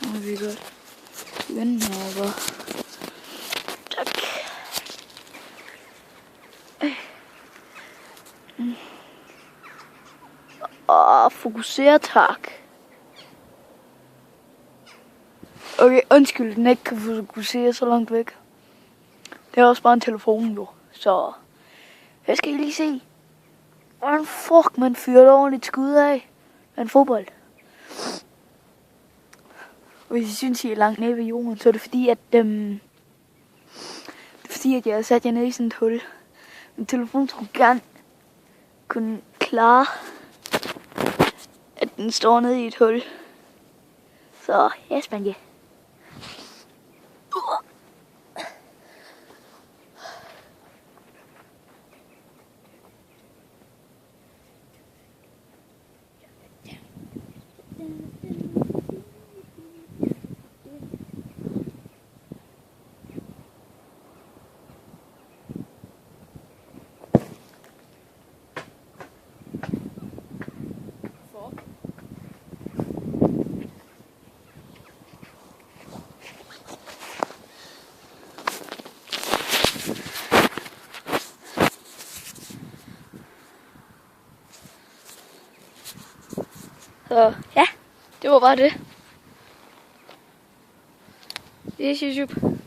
Nu er vi godt. Igen herovre. Tak. Fokuser, tak. Okay, undskyld, den ikke kan fokusere så langt væk. Det er også bare en telefon, jo. Så jeg skal lige se. Hvordan fuck man fyrer ordentligt skud af en fodbold. Og hvis I synes, I er langt nede ved jorden, så er det fordi, at jeg har sat jer ned i sådan et hul. Min telefon skulle gerne kunne klare, at den står nede i et hul. Så jeg spændte. Så ja, det var bare det. Det er YouTube.